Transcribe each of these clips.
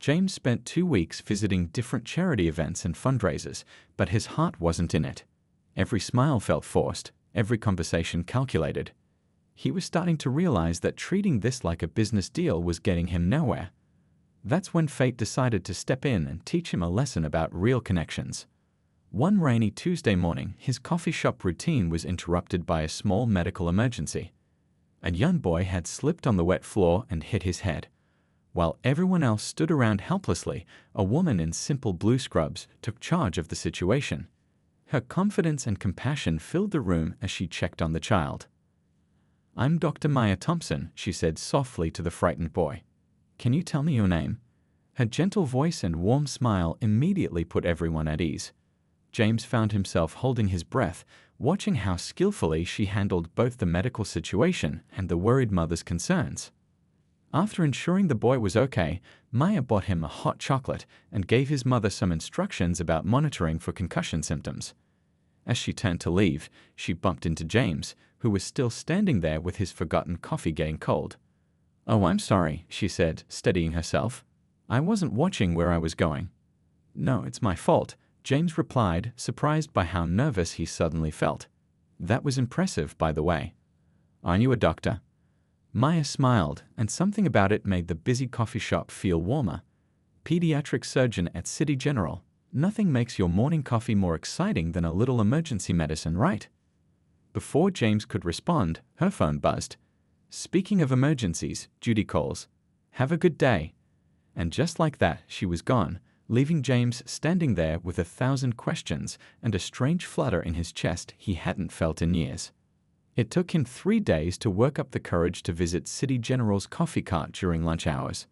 James spent 2 weeks visiting different charity events and fundraisers, but his heart wasn't in it. Every smile felt forced, every conversation calculated. He was starting to realize that treating this like a business deal was getting him nowhere. That's when fate decided to step in and teach him a lesson about real connections. One rainy Tuesday morning, his coffee shop routine was interrupted by a small medical emergency. A young boy had slipped on the wet floor and hit his head. While everyone else stood around helplessly, a woman in simple blue scrubs took charge of the situation. Her confidence and compassion filled the room as she checked on the child. "I'm Dr. Maya Thompson," she said softly to the frightened boy. "Can you tell me your name?" Her gentle voice and warm smile immediately put everyone at ease. James found himself holding his breath, watching how skillfully she handled both the medical situation and the worried mother's concerns. After ensuring the boy was okay, Maya bought him a hot chocolate and gave his mother some instructions about monitoring for concussion symptoms. As she turned to leave, she bumped into James, who was still standing there with his forgotten coffee getting cold. "Oh, I'm sorry," she said, steadying herself. "I wasn't watching where I was going." "No, it's my fault," James replied, surprised by how nervous he suddenly felt. "That was impressive, by the way." "Aren't you a doctor?" Maya smiled, and something about it made the busy coffee shop feel warmer. "Pediatric surgeon at City General. Nothing makes your morning coffee more exciting than a little emergency medicine, right?" Before James could respond, her phone buzzed. "Speaking of emergencies," Judy calls. "Have a good day." And just like that, she was gone, leaving James standing there with 1,000 questions and a strange flutter in his chest he hadn't felt in years. It took him 3 days to work up the courage to visit City General's coffee cart during lunch hours.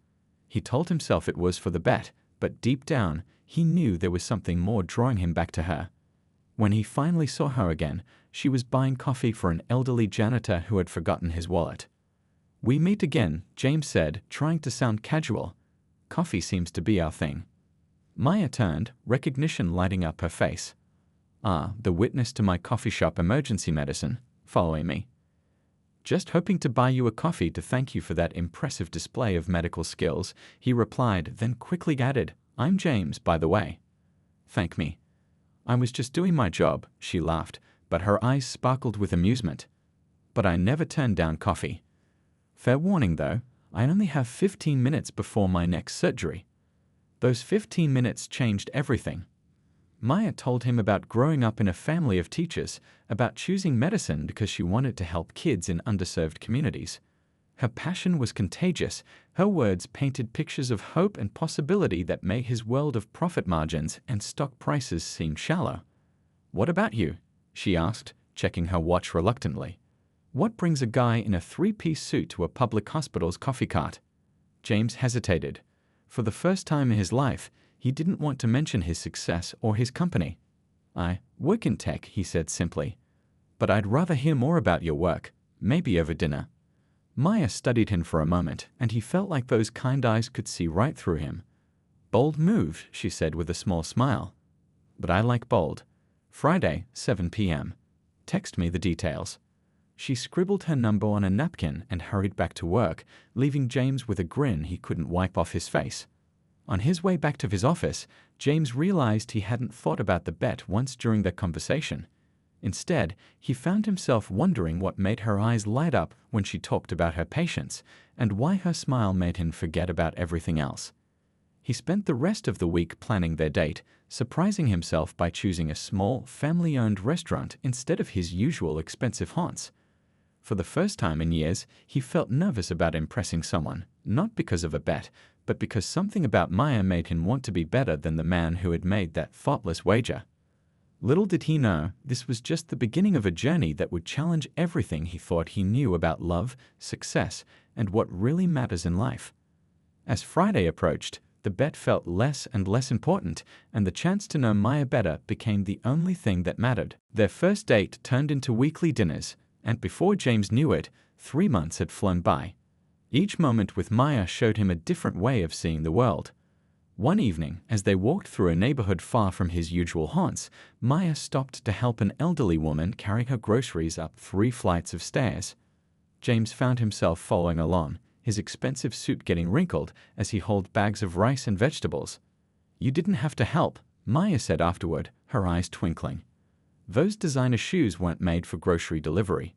He told himself it was for the bet, but deep down, he knew there was something more drawing him back to her. When he finally saw her again, she was buying coffee for an elderly janitor who had forgotten his wallet. "We meet again," James said, trying to sound casual. "Coffee seems to be our thing." Maya turned, recognition lighting up her face. "Ah, the witness to my coffee shop emergency medicine. Following me." "Just hoping to buy you a coffee to thank you for that impressive display of medical skills," he replied, then quickly added, "I'm James, by the way." "Thank me." "I was just doing my job," she laughed, but her eyes sparkled with amusement. "But I never turn down coffee. Fair warning, though, I only have 15 minutes before my next surgery." Those 15 minutes changed everything. Maya told him about growing up in a family of teachers, about choosing medicine because she wanted to help kids in underserved communities. Her passion was contagious. Her words painted pictures of hope and possibility that made his world of profit margins and stock prices seem shallow. "What about you?" she asked, checking her watch reluctantly. "What brings a guy in a 3-piece suit to a public hospital's coffee cart?" James hesitated. For the first time in his life, he didn't want to mention his success or his company. "I work in tech," he said simply. "But I'd rather hear more about your work, maybe over dinner." Maya studied him for a moment, and he felt like those kind eyes could see right through him. "Bold move," she said with a small smile. "But I like bold. Friday, 7 p.m. Text me the details." She scribbled her number on a napkin and hurried back to work, leaving James with a grin he couldn't wipe off his face. On his way back to his office, James realized he hadn't thought about the bet once during their conversation. Instead, he found himself wondering what made her eyes light up when she talked about her patients, and why her smile made him forget about everything else. He spent the rest of the week planning their date, surprising himself by choosing a small, family-owned restaurant instead of his usual expensive haunts. For the first time in years, he felt nervous about impressing someone, not because of a bet, but because something about Maya made him want to be better than the man who had made that thoughtless wager. Little did he know, this was just the beginning of a journey that would challenge everything he thought he knew about love, success, and what really matters in life. As Friday approached, the bet felt less and less important, and the chance to know Maya better became the only thing that mattered. Their first date turned into weekly dinners, and before James knew it, 3 months had flown by. Each moment with Maya showed him a different way of seeing the world. One evening, as they walked through a neighborhood far from his usual haunts, Maya stopped to help an elderly woman carry her groceries up 3 flights of stairs. James found himself following along, his expensive suit getting wrinkled as he hauled bags of rice and vegetables. "You didn't have to help," Maya said afterward, her eyes twinkling. "Those designer shoes weren't made for grocery delivery."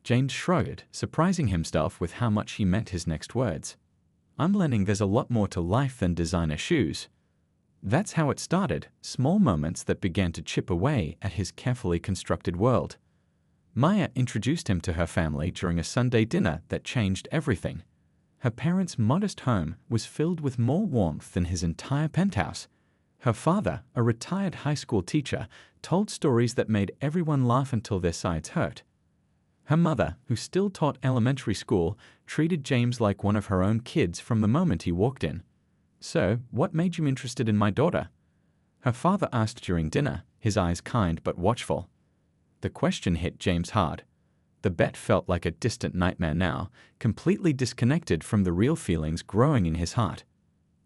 James shrugged, surprising himself with how much he meant his next words. "I'm learning there's a lot more to life than designer shoes." That's how it started, small moments that began to chip away at his carefully constructed world. Maya introduced him to her family during a Sunday dinner that changed everything. Her parents' modest home was filled with more warmth than his entire penthouse. Her father, a retired high school teacher, told stories that made everyone laugh until their sides hurt. Her mother, who still taught elementary school, treated James like one of her own kids from the moment he walked in. "So, what made you interested in my daughter?" her father asked during dinner, his eyes kind but watchful. The question hit James hard. The bet felt like a distant nightmare now, completely disconnected from the real feelings growing in his heart.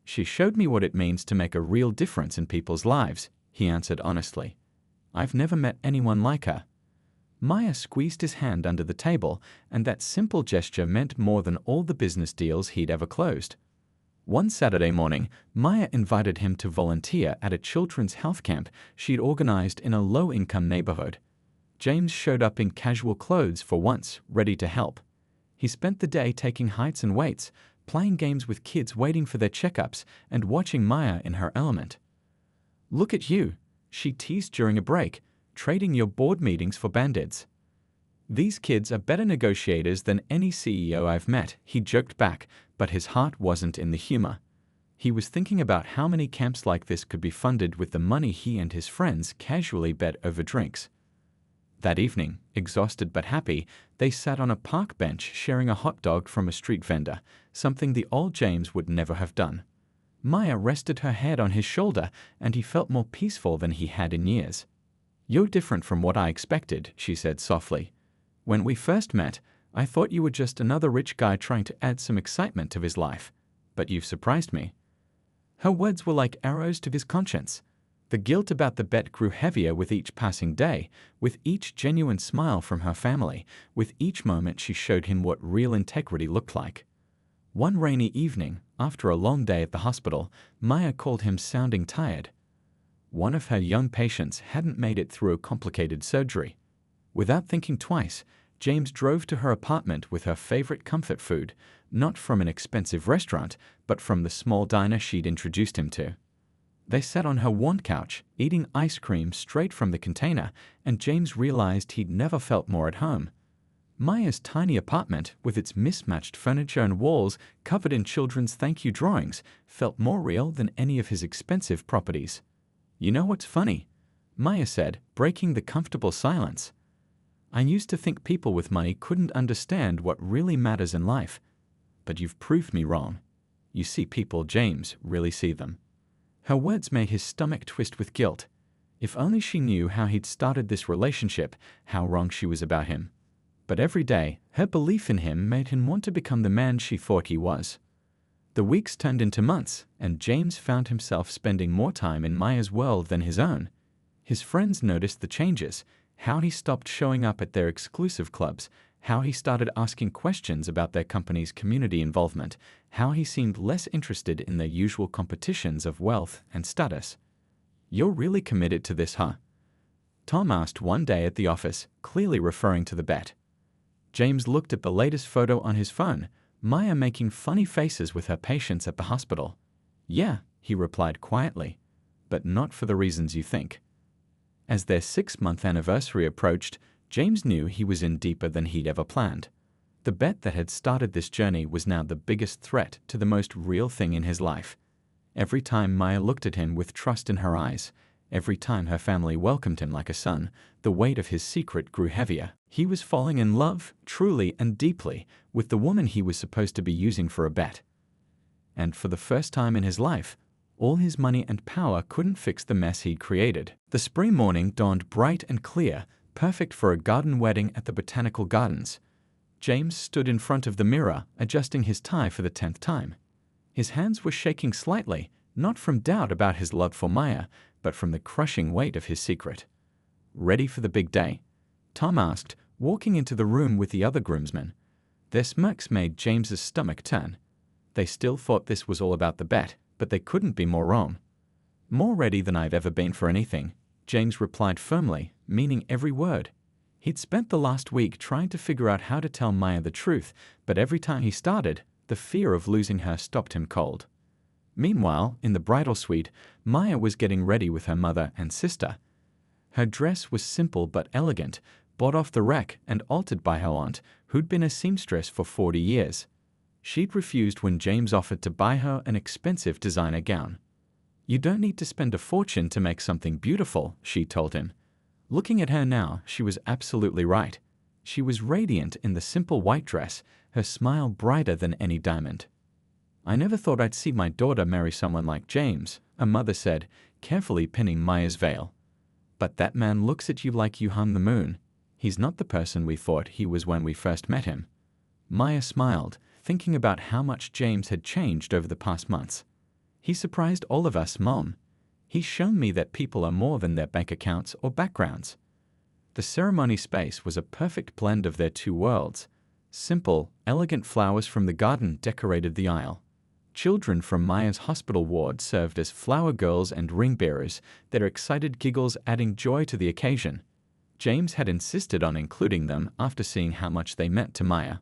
"She showed me what it means to make a real difference in people's lives," he answered honestly. "I've never met anyone like her." Maya squeezed his hand under the table, and that simple gesture meant more than all the business deals he'd ever closed. One Saturday morning, Maya invited him to volunteer at a children's health camp she'd organized in a low-income neighborhood. James showed up in casual clothes for once, ready to help. He spent the day taking heights and weights, playing games with kids waiting for their checkups, and watching Maya in her element. "Look at you," she teased during a break, "trading your board meetings for Band-Aids." "These kids are better negotiators than any CEO I've met," he joked back, but his heart wasn't in the humor. He was thinking about how many camps like this could be funded with the money he and his friends casually bet over drinks. That evening, exhausted but happy, they sat on a park bench sharing a hot dog from a street vendor, something the old James would never have done. Maya rested her head on his shoulder, and he felt more peaceful than he had in years. "You're different from what I expected," she said softly. "When we first met, I thought you were just another rich guy trying to add some excitement to his life. But you've surprised me." Her words were like arrows to his conscience. The guilt about the bet grew heavier with each passing day, with each genuine smile from her family, with each moment she showed him what real integrity looked like. One rainy evening, after a long day at the hospital, Maya called him sounding tired. One of her young patients hadn't made it through a complicated surgery. Without thinking twice, James drove to her apartment with her favorite comfort food, not from an expensive restaurant, but from the small diner she'd introduced him to. They sat on her worn couch, eating ice cream straight from the container, and James realized he'd never felt more at home. Maya's tiny apartment, with its mismatched furniture and walls covered in children's thank you drawings, felt more real than any of his expensive properties. "You know what's funny?" Maya said, breaking the comfortable silence. "I used to think people with money couldn't understand what really matters in life. But you've proved me wrong. You see people James really see them." Her words made his stomach twist with guilt. If only she knew how he'd started this relationship, how wrong she was about him. But every day, her belief in him made him want to become the man she thought he was. The weeks turned into months, and James found himself spending more time in Maya's world than his own. His friends noticed the changes, how he stopped showing up at their exclusive clubs, how he started asking questions about their company's community involvement, how he seemed less interested in their usual competitions of wealth and status. "You're really committed to this, huh?" Tom asked one day at the office, clearly referring to the bet. James looked at the latest photo on his phone, Maya making funny faces with her patients at the hospital. "Yeah," he replied quietly, "but not for the reasons you think." As their 6-month anniversary approached, James knew he was in deeper than he'd ever planned. The bet that had started this journey was now the biggest threat to the most real thing in his life. Every time Maya looked at him with trust in her eyes, every time her family welcomed him like a son, the weight of his secret grew heavier. He was falling in love, truly and deeply, with the woman he was supposed to be using for a bet. And for the first time in his life, all his money and power couldn't fix the mess he'd created. The spring morning dawned bright and clear, perfect for a garden wedding at the Botanical Gardens. James stood in front of the mirror, adjusting his tie for the 10th time. His hands were shaking slightly, not from doubt about his love for Maya, but from the crushing weight of his secret. "Ready for the big day?" Tom asked, walking into the room with the other groomsmen. Their smirks made James's stomach turn. They still thought this was all about the bet, but they couldn't be more wrong. "More ready than I've ever been for anything," James replied firmly, meaning every word. He'd spent the last week trying to figure out how to tell Maya the truth, but every time he started, the fear of losing her stopped him cold. Meanwhile, in the bridal suite, Maya was getting ready with her mother and sister. Her dress was simple but elegant, bought off the rack and altered by her aunt, who'd been a seamstress for 40 years. She'd refused when James offered to buy her an expensive designer gown. "You don't need to spend a fortune to make something beautiful," she told him. Looking at her now, she was absolutely right. She was radiant in the simple white dress, her smile brighter than any diamond. "I never thought I'd see my daughter marry someone like James," a mother said, carefully pinning Maya's veil. "But that man looks at you like you hung the moon. He's not the person we thought he was when we first met him." Maya smiled, thinking about how much James had changed over the past months. "He surprised all of us, Mom. He's shown me that people are more than their bank accounts or backgrounds." The ceremony space was a perfect blend of their two worlds. Simple, elegant flowers from the garden decorated the aisle. Children from Maya's hospital ward served as flower girls and ring bearers, their excited giggles adding joy to the occasion. James had insisted on including them after seeing how much they meant to Maya.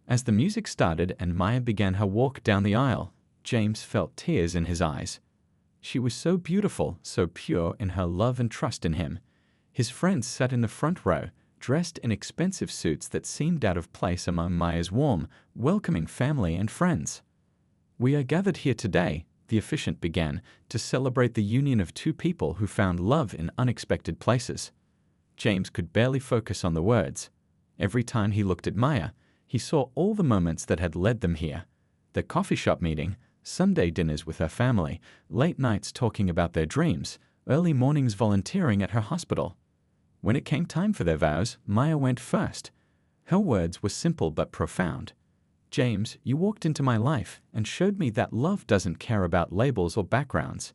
As the music started and Maya began her walk down the aisle, James felt tears in his eyes. She was so beautiful, so pure in her love and trust in him. His friends sat in the front row, dressed in expensive suits that seemed out of place among Maya's warm, welcoming family and friends. "We are gathered here today," the officiant began, "to celebrate the union of two people who found love in unexpected places." James could barely focus on the words. Every time he looked at Maya, he saw all the moments that had led them here. The coffee shop meeting, Sunday dinners with her family, late nights talking about their dreams, early mornings volunteering at her hospital. When it came time for their vows, Maya went first. Her words were simple but profound. "James, you walked into my life and showed me that love doesn't care about labels or backgrounds.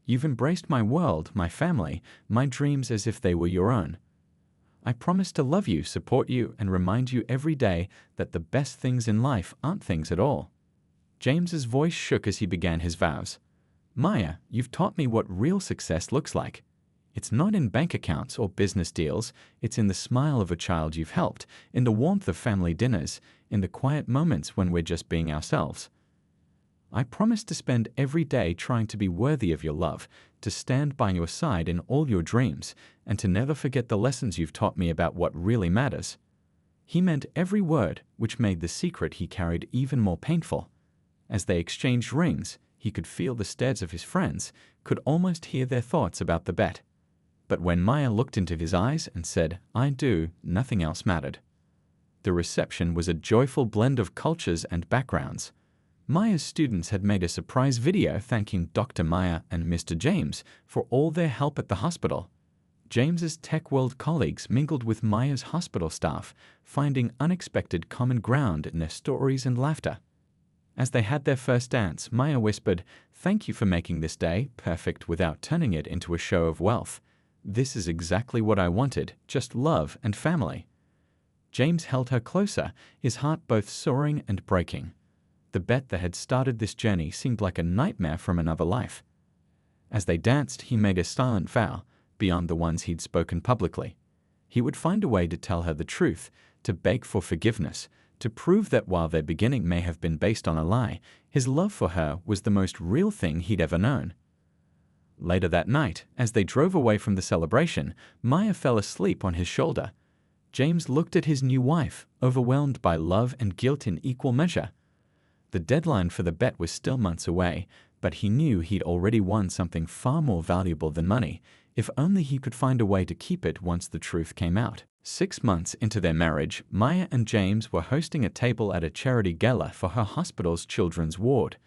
You've embraced my world, my family, my dreams as if they were your own. I promise to love you, support you, and remind you every day that the best things in life aren't things at all." James's voice shook as he began his vows. "Maya, you've taught me what real success looks like. It's not in bank accounts or business deals, it's in the smile of a child you've helped, in the warmth of family dinners, in the quiet moments when we're just being ourselves. I promise to spend every day trying to be worthy of your love, to stand by your side in all your dreams, and to never forget the lessons you've taught me about what really matters." He meant every word, which made the secret he carried even more painful. As they exchanged rings, he could feel the stares of his friends, could almost hear their thoughts about the bet. But when Maya looked into his eyes and said, "I do," nothing else mattered. The reception was a joyful blend of cultures and backgrounds. Maya's students had made a surprise video thanking Dr. Maya and Mr. James for all their help at the hospital. James's Tech World colleagues mingled with Maya's hospital staff, finding unexpected common ground in their stories and laughter. As they had their first dance, Maya whispered, "Thank you for making this day perfect without turning it into a show of wealth. This is exactly what I wanted, just love and family." James held her closer, his heart both soaring and breaking. The bet that had started this journey seemed like a nightmare from another life. As they danced, he made a silent vow, beyond the ones he'd spoken publicly. He would find a way to tell her the truth, to beg for forgiveness, to prove that while their beginning may have been based on a lie, his love for her was the most real thing he'd ever known. Later that night, as they drove away from the celebration, Maya fell asleep on his shoulder. James looked at his new wife, overwhelmed by love and guilt in equal measure. The deadline for the bet was still months away, but he knew he'd already won something far more valuable than money, if only he could find a way to keep it once the truth came out. 6 months into their marriage, Maya and James were hosting a table at a charity gala for her hospital's children's ward.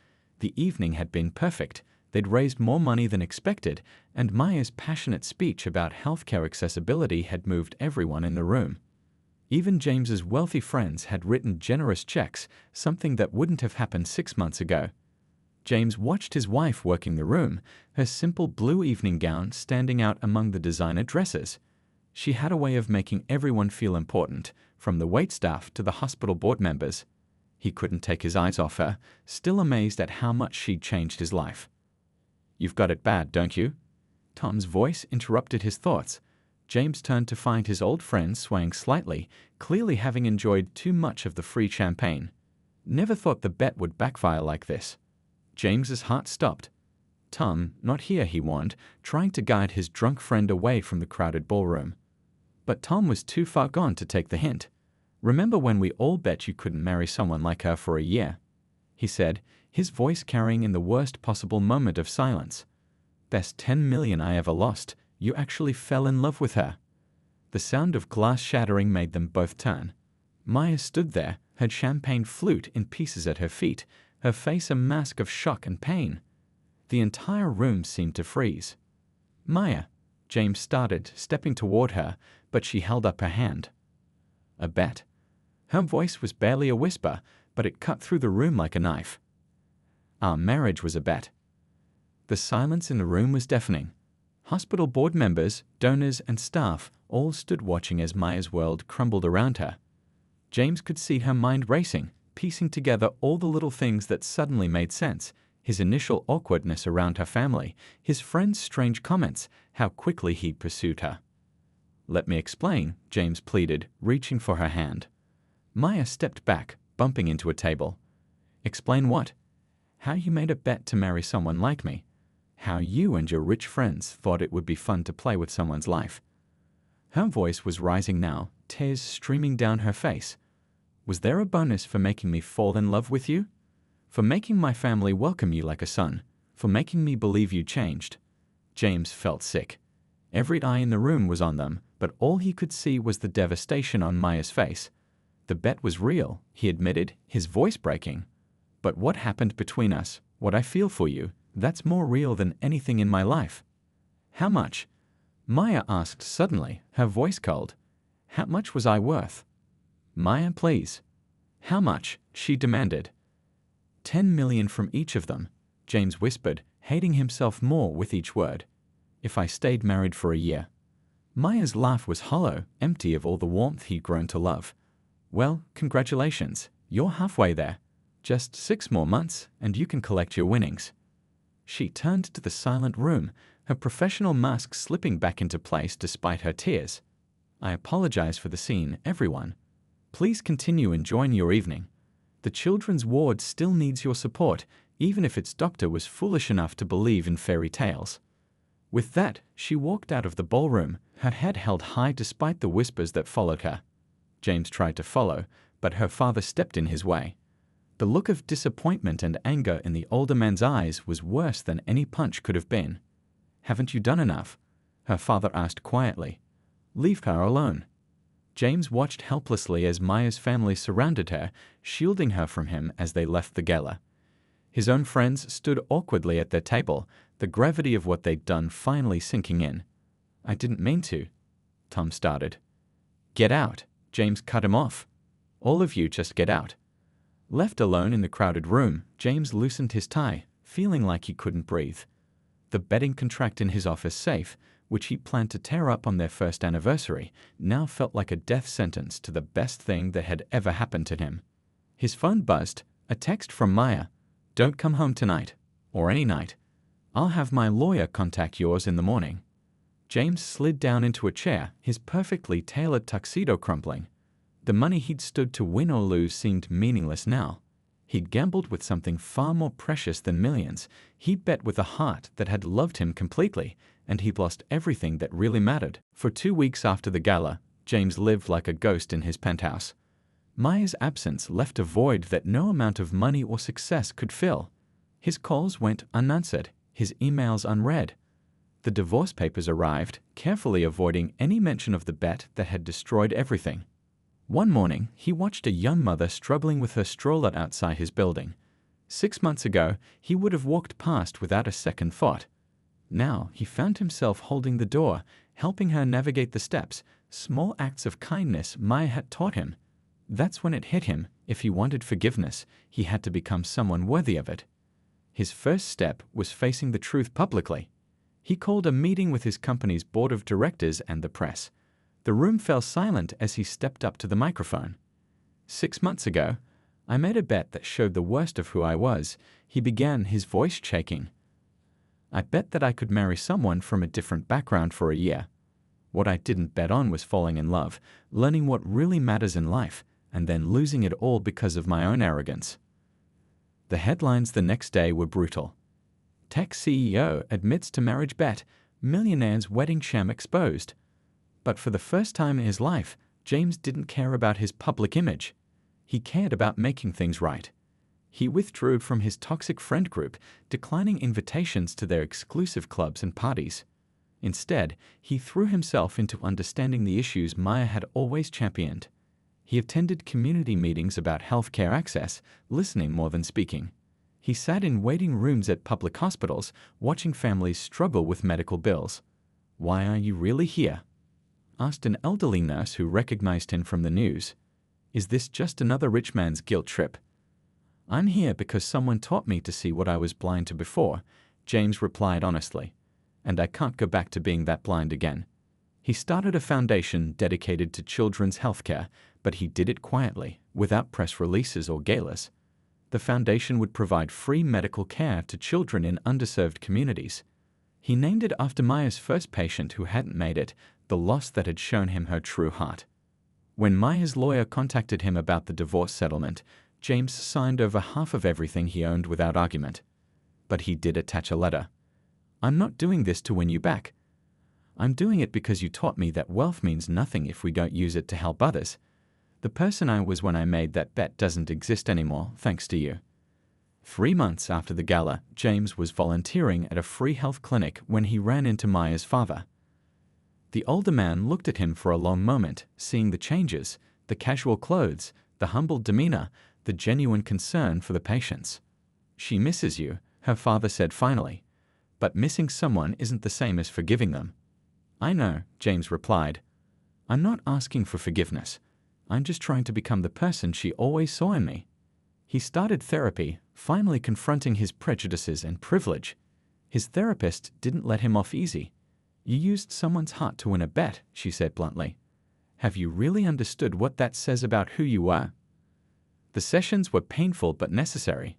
The evening had been perfect. They'd raised more money than expected, and Maya's passionate speech about healthcare accessibility had moved everyone in the room. Even James's wealthy friends had written generous checks, something that wouldn't have happened 6 months ago. James watched his wife working the room, her simple blue evening gown standing out among the designer dresses. She had a way of making everyone feel important, from the waitstaff to the hospital board members. He couldn't take his eyes off her, still amazed at how much she'd changed his life. "You've got it bad, don't you?" Tom's voice interrupted his thoughts. James turned to find his old friend swaying slightly, clearly having enjoyed too much of the free champagne. Never thought the bet would backfire like this. James's heart stopped. "Tom, not here," he warned, trying to guide his drunk friend away from the crowded ballroom. But Tom was too far gone to take the hint. "Remember when we all bet you couldn't marry someone like her for a year?" he said, his voice carrying in the worst possible moment of silence. "Best 10 million I ever lost. You actually fell in love with her." The sound of glass shattering made them both turn. Maya stood there, her champagne flute in pieces at her feet, her face a mask of shock and pain. The entire room seemed to freeze. "Maya," James started, stepping toward her, but she held up her hand. "A bet?" Her voice was barely a whisper, but it cut through the room like a knife. "Our marriage was a bet." The silence in the room was deafening. Hospital board members, donors, and staff all stood watching as Maya's world crumbled around her. James could see her mind racing, piecing together all the little things that suddenly made sense: his initial awkwardness around her family, his friend's strange comments, how quickly he'd pursued her. "Let me explain," James pleaded, reaching for her hand. Maya stepped back, bumping into a table. "Explain what?" "How you made a bet to marry someone like me. How you and your rich friends thought it would be fun to play with someone's life." Her voice was rising now, tears streaming down her face. "Was there a bonus for making me fall in love with you? For making my family welcome you like a son? For making me believe you changed?" James felt sick. Every eye in the room was on them, but all he could see was the devastation on Maya's face. "The bet was real," he admitted, his voice breaking. "But what happened between us, what I feel for you, that's more real than anything in my life." "How much?" Maya asked suddenly, her voice cold. "How much was I worth?" "Maya, please." "How much?" she demanded. 10 million from each of them, James whispered, hating himself more with each word. "If I stayed married for a year." Maya's laugh was hollow, empty of all the warmth he'd grown to love. "Well, congratulations. You're halfway there. Just 6 more months, and you can collect your winnings." She turned to the silent room, her professional mask slipping back into place despite her tears. "I apologize for the scene, everyone. Please continue enjoying your evening. The children's ward still needs your support, even if its doctor was foolish enough to believe in fairy tales." With that, she walked out of the ballroom, her head held high despite the whispers that followed her. James tried to follow, but her father stepped in his way. The look of disappointment and anger in the older man's eyes was worse than any punch could have been. "Haven't you done enough?" her father asked quietly. "Leave her alone." James watched helplessly as Maya's family surrounded her, shielding her from him as they left the gala. His own friends stood awkwardly at their table, the gravity of what they'd done finally sinking in. "I didn't mean to," Tom started. "Get out," James cut him off. "All of you just get out." Left alone in the crowded room, James loosened his tie, feeling like he couldn't breathe. The betting contract in his office safe, which he planned to tear up on their first anniversary, now felt like a death sentence to the best thing that had ever happened to him. His phone buzzed, a text from Maya. "Don't come home tonight, or any night. I'll have my lawyer contact yours in the morning." James slid down into a chair, his perfectly tailored tuxedo crumpling. The money he'd stood to win or lose seemed meaningless now. He'd gambled with something far more precious than millions. He'd bet with a heart that had loved him completely, and he'd lost everything that really mattered. For 2 weeks after the gala, James lived like a ghost in his penthouse. Maya's absence left a void that no amount of money or success could fill. His calls went unanswered, his emails unread. The divorce papers arrived, carefully avoiding any mention of the bet that had destroyed everything. One morning, he watched a young mother struggling with her stroller outside his building. 6 months ago, he would have walked past without a second thought. Now, he found himself holding the door, helping her navigate the steps, small acts of kindness Maya had taught him. That's when it hit him: if he wanted forgiveness, he had to become someone worthy of it. His first step was facing the truth publicly. He called a meeting with his company's board of directors and the press. The room fell silent as he stepped up to the microphone. 6 months ago, I made a bet that showed the worst of who I was, he began, his voice shaking. I bet that I could marry someone from a different background for a year. What I didn't bet on was falling in love, learning what really matters in life, and then losing it all because of my own arrogance. The headlines the next day were brutal. Tech CEO admits to marriage bet, millionaire's wedding sham exposed. But for the first time in his life, James didn't care about his public image. He cared about making things right. He withdrew from his toxic friend group, declining invitations to their exclusive clubs and parties. Instead, he threw himself into understanding the issues Maya had always championed. He attended community meetings about healthcare access, listening more than speaking. He sat in waiting rooms at public hospitals, watching families struggle with medical bills. "Why are you really here?" asked an elderly nurse who recognized him from the news. "Is this just another rich man's guilt trip?" "I'm here because someone taught me to see what I was blind to before," James replied honestly. "And I can't go back to being that blind again." He started a foundation dedicated to children's healthcare, but he did it quietly, without press releases or galas. The foundation would provide free medical care to children in underserved communities. He named it after Maya's first patient who hadn't made it, the loss that had shown him her true heart. When Maya's lawyer contacted him about the divorce settlement, James signed over half of everything he owned without argument. But he did attach a letter. "I'm not doing this to win you back. I'm doing it because you taught me that wealth means nothing if we don't use it to help others. The person I was when I made that bet doesn't exist anymore, thanks to you." 3 months after the gala, James was volunteering at a free health clinic when he ran into Maya's father. The older man looked at him for a long moment, seeing the changes, the casual clothes, the humble demeanor, the genuine concern for the patients. "She misses you," her father said finally. "But missing someone isn't the same as forgiving them." "I know," James replied. "I'm not asking for forgiveness. I'm just trying to become the person she always saw in me." He started therapy, finally confronting his prejudices and privilege. His therapist didn't let him off easy. "You used someone's heart to win a bet," she said bluntly. "Have you really understood what that says about who you are?" The sessions were painful but necessary.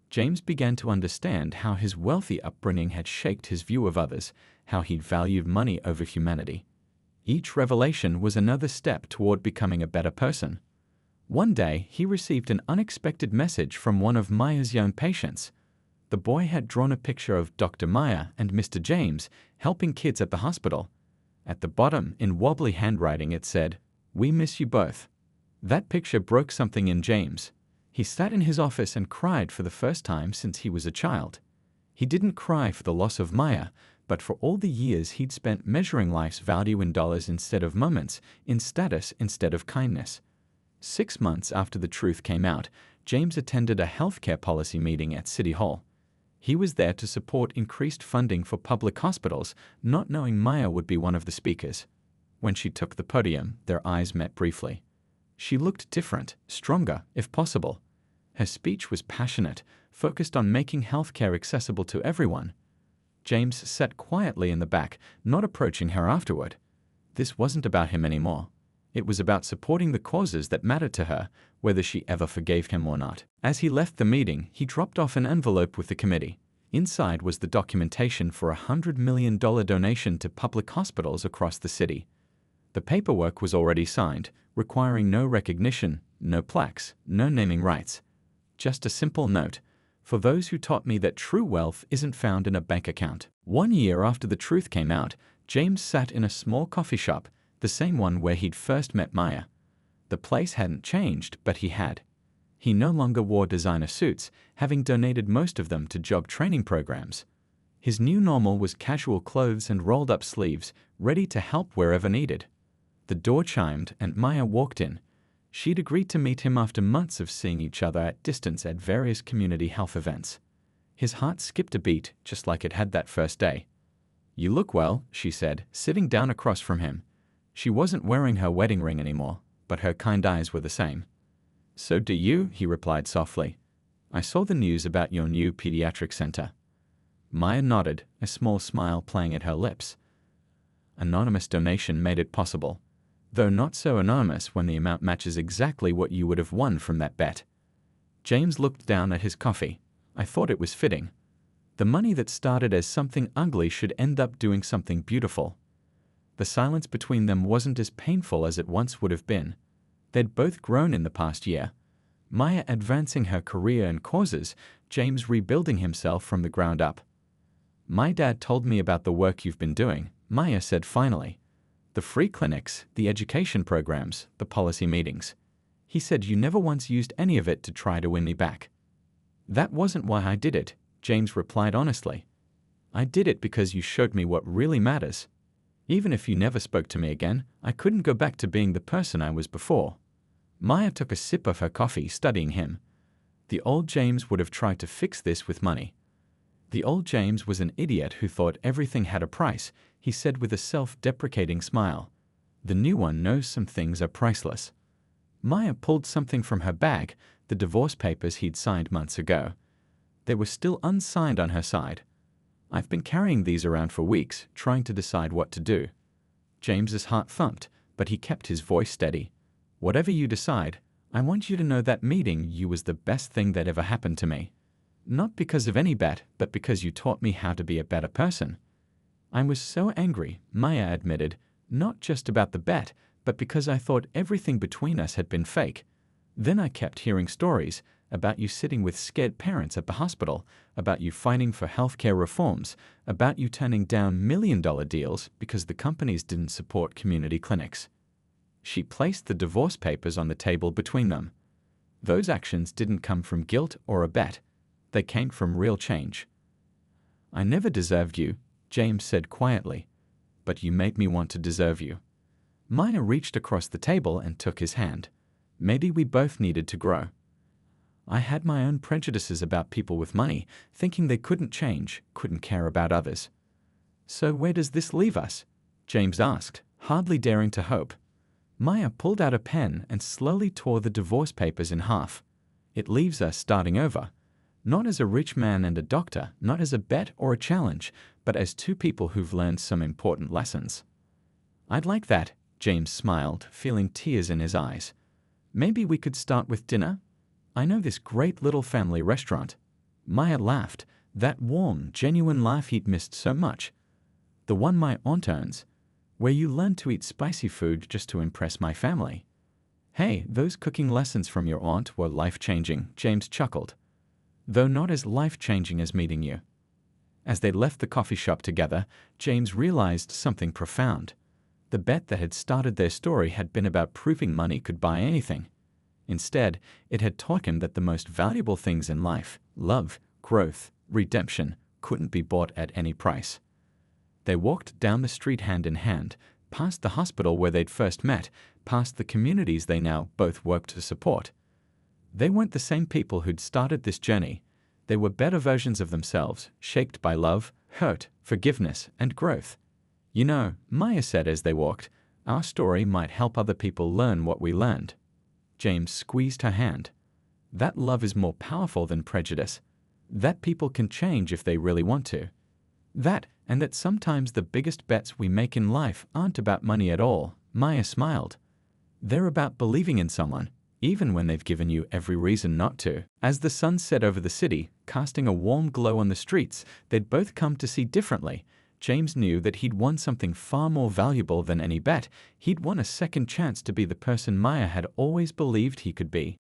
James began to understand how his wealthy upbringing had shaped his view of others, how he'd valued money over humanity. Each revelation was another step toward becoming a better person. One day, he received an unexpected message from one of Maya's young patients. The boy had drawn a picture of Dr. Maya and Mr. James helping kids at the hospital. At the bottom, in wobbly handwriting, it said, "We miss you both." That picture broke something in James. He sat in his office and cried for the first time since he was a child. He didn't cry for the loss of Maya, but for all the years he'd spent measuring life's value in dollars instead of moments, in status instead of kindness. 6 months after the truth came out, James attended a healthcare policy meeting at City Hall. He was there to support increased funding for public hospitals, not knowing Maya would be one of the speakers. When she took the podium, their eyes met briefly. She looked different, stronger, if possible. Her speech was passionate, focused on making healthcare accessible to everyone. James sat quietly in the back, not approaching her afterward. This wasn't about him anymore. It was about supporting the causes that mattered to her, whether she ever forgave him or not. As he left the meeting, he dropped off an envelope with the committee. Inside was the documentation for a $100 million donation to public hospitals across the city. The paperwork was already signed, requiring no recognition, no plaques, no naming rights. Just a simple note: "For those who taught me that true wealth isn't found in a bank account." 1 year after the truth came out, James sat in a small coffee shop, the same one where he'd first met Maya. The place hadn't changed, but he had. He no longer wore designer suits, having donated most of them to job training programs. His new normal was casual clothes and rolled-up sleeves, ready to help wherever needed. The door chimed and Maya walked in. She'd agreed to meet him after months of seeing each other at distance at various community health events. His heart skipped a beat, just like it had that first day. "You look well," she said, sitting down across from him. She wasn't wearing her wedding ring anymore, but her kind eyes were the same. "So do you," he replied softly. "I saw the news about your new pediatric center." Maya nodded, a small smile playing at her lips. "Anonymous donation made it possible. though not so enormous when the amount matches exactly what you would have won from that bet. James looked down at his coffee. I thought it was fitting. The money that started as something ugly should end up doing something beautiful. The silence between them wasn't as painful as it once would have been. They'd both grown in the past year. Maya advancing her career and causes, James rebuilding himself from the ground up. My dad told me about the work you've been doing, Maya said finally. The free clinics, the education programs, the policy meetings. He said you never once used any of it to try to win me back. That wasn't why I did it, James replied honestly. I did it because you showed me what really matters. Even if you never spoke to me again, I couldn't go back to being the person I was before. Maya took a sip of her coffee, studying him. The old James would have tried to fix this with money. The old James was an idiot who thought everything had a price, he said with a self-deprecating smile. The new one knows some things are priceless. Maya pulled something from her bag, the divorce papers he'd signed months ago. They were still unsigned on her side. I've been carrying these around for weeks, trying to decide what to do. James's heart thumped, but he kept his voice steady. Whatever you decide, I want you to know that meeting you was the best thing that ever happened to me. Not because of any bet, but because you taught me how to be a better person. I was so angry, Maya admitted, not just about the bet, but because I thought everything between us had been fake. Then I kept hearing stories about you sitting with scared parents at the hospital, about you fighting for healthcare reforms, about you turning down million-dollar deals because the companies didn't support community clinics. She placed the divorce papers on the table between them. Those actions didn't come from guilt or a bet. They came from real change. I never deserved you, James said quietly, but you made me want to deserve you. Maya reached across the table and took his hand. Maybe we both needed to grow. I had my own prejudices about people with money, thinking they couldn't change, couldn't care about others. So where does this leave us? James asked, hardly daring to hope. Maya pulled out a pen and slowly tore the divorce papers in half. It leaves us starting over. Not as a rich man and a doctor, not as a bet or a challenge, but as two people who've learned some important lessons. I'd like that, James smiled, feeling tears in his eyes. Maybe we could start with dinner? I know this great little family restaurant. Maya laughed, that warm, genuine laugh he'd missed so much. The one my aunt owns, where you learn to eat spicy food just to impress my family. Hey, those cooking lessons from your aunt were life-changing, James chuckled. Though not as life-changing as meeting you. As they left the coffee shop together, James realized something profound. The bet that had started their story had been about proving money could buy anything. Instead, it had taught him that the most valuable things in life, love, growth, redemption, couldn't be bought at any price. They walked down the street hand in hand, past the hospital where they'd first met, past the communities they now both worked to support. They weren't the same people who'd started this journey. They were better versions of themselves, shaped by love, hurt, forgiveness, and growth. You know, Maya said as they walked, our story might help other people learn what we learned. James squeezed her hand. That love is more powerful than prejudice. That people can change if they really want to. That, and that sometimes the biggest bets we make in life aren't about money at all, Maya smiled. They're about believing in someone, even when they've given you every reason not to. As the sun set over the city, casting a warm glow on the streets they'd both come to see differently, James knew that he'd won something far more valuable than any bet. He'd won a second chance to be the person Maya had always believed he could be.